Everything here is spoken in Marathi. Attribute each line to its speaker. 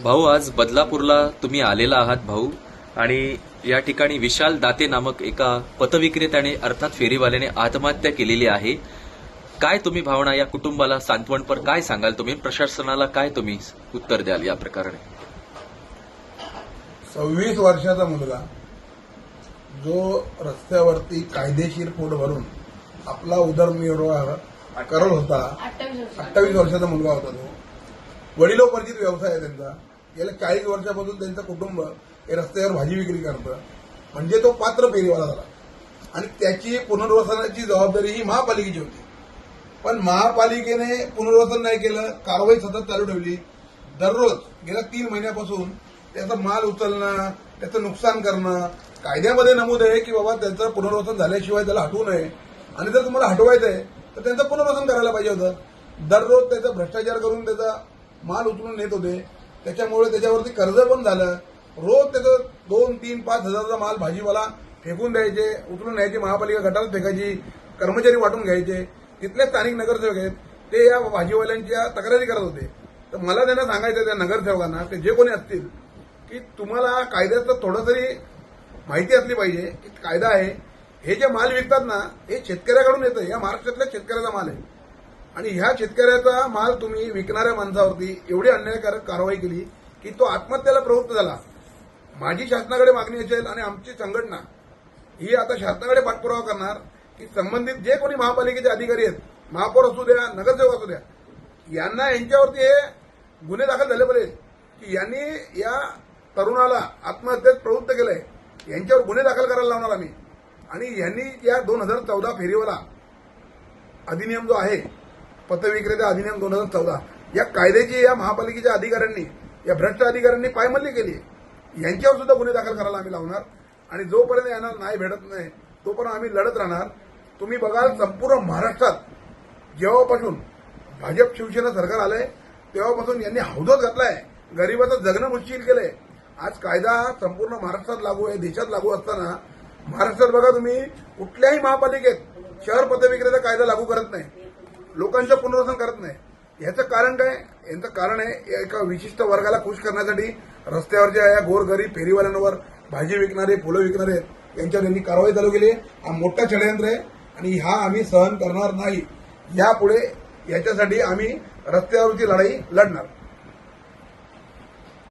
Speaker 1: भाऊ, आज बदलापूरला तुम्ही आलेला आहात भाऊ, आणि या ठिकाणी विशाल दाते नामक एका पतविक्रेत्याने अर्थात फेरीवाल्याने आत्महत्या केलेली आहे. काय तुम्ही भावना या कुटुंबाला सांत्वनपर काय सांगाल तुम्ही, प्रशासनाला काय तुम्ही उत्तर द्याल या प्रकरणी?
Speaker 2: 26 वर्षाचा मुलगा जो रस्त्यावरती कायदेशीर पोट भरून आपला उदरनिर्वाह करत होता, 28 वर्षाचा मुलगा होता तो. वडिलोपार्जित व्यवसाय आहे त्यांचा. गेल्या 40 वर्षापासून त्यांचं कुटुंब हे रस्त्यावर भाजी विक्री करतं. म्हणजे तो पात्र फेरीवाला झाला आणि त्याची पुनर्वसनाची जबाबदारी ही महापालिकेची होती. पण महापालिकेने पुनर्वसन नाही केलं, कारवाई सतत चालू ठेवली. दररोज गेल्या 3 महिन्यापासून त्याचा माल उचलणं, त्याचं नुकसान करणं. कायद्यामध्ये नमूद आहे की बाबा त्याचं पुनर्वसन झाल्याशिवाय त्याला हटवू नये, आणि जर तुम्हाला हटवायचं आहे तर त्यांचं पुनर्वसन करायला पाहिजे होतं. दररोज त्याचा भ्रष्टाचार करून त्याचा माल उचलून नेत होते. त्याच्यामुळे त्याच्यावरती कर्ज पण झालं. रोज त्याचं 2, 3, 5 हजाराचा माल भाजीवाला फेकून द्यायचे, उचलून न्यायचे, महापालिका गटारात फेकायची, कर्मचारी वाटून घ्यायचे. तिथले स्थानिक नगरसेवक आहेत ते या भाजीवाल्यांच्या तक्रारी करत होते. तर मला त्यांना सांगायचं त्या नगरसेवकांना, ते जे कोणी असतील, की तुम्हाला कायद्याचं थोडं तरी माहिती असली पाहिजे की कायदा आहे. हे जे माल विकतात ना, हे शेतकऱ्याकडून येतं. या महाराष्ट्रातल्या शेतकऱ्याचा माल आहे, आणि ह्या शेतकऱ्याचा माल तुम्ही विकणाऱ्या माणसावरती एवढी अन्यायकारक कारवाई केली की तो आत्महत्येला प्रवृत्त झाला. माझी शासनाकडे मागणी असेल, आणि आमची संघटना ही आता शासनाकडे पाठपुरावा करणार की संबंधित जे कोणी महापालिकेचे अधिकारी आहेत, महापौर असू द्या, नगरसेवक असू द्या, यांना यांच्यावरती हे गुन्हे दाखल झाले पाहिजे की यांनी या तरुणाला आत्महत्येत प्रवृत्त केलंय. यांच्यावर गुन्हे दाखल करायला लावणार आम्ही. आणि यांनी या 2014 फेरीवाला अधिनियम जो आहे, पतविक्रेता अधिनियम 2014, या कायद्याची या महापालिकेच्या अधिकाऱ्यांनी, या भ्रष्ट अधिकाऱ्यांनी पायमल्ली केली. यांच्यावर सुद्धा गुन्हे दाखल करायला आम्ही लावणार, आणि जोपर्यंत यांना न्याय भेटत नाही तोपर्यंत आम्ही लढत राहणार. तुम्ही बघाल, संपूर्ण महाराष्ट्रात जेव्हापासून भाजप शिवसेना सरकार आलंय तेव्हापासून यांनी हौदत घातलाय, गरिबाचं जगणं मुश्किल केलंय. आज कायदा संपूर्ण महाराष्ट्रात लागू आहे, देशात लागू असताना महाराष्ट्रात बघा तुम्ही कुठल्याही महापालिकेत शहर पतविक्रेता कायदा लागू करत नाही, लोकांचं पुनर्वसन करत नाही. याचं कारण काय? यांचं कारण आहे एका विशिष्ट वर्गाला खुश करण्यासाठी रस्त्यावरच्या या गोरगरीब फेरीवाल्यांवर, भाजी विकणारे, फुलं विकणारे यांच्यावर यांनी कारवाई चालू केली. हा मोठा षडयंत्र आहे, आणि हा आम्ही सहन करणार नाही. यापुढे याच्यासाठी आम्ही रस्त्यावरची लढाई लढणार.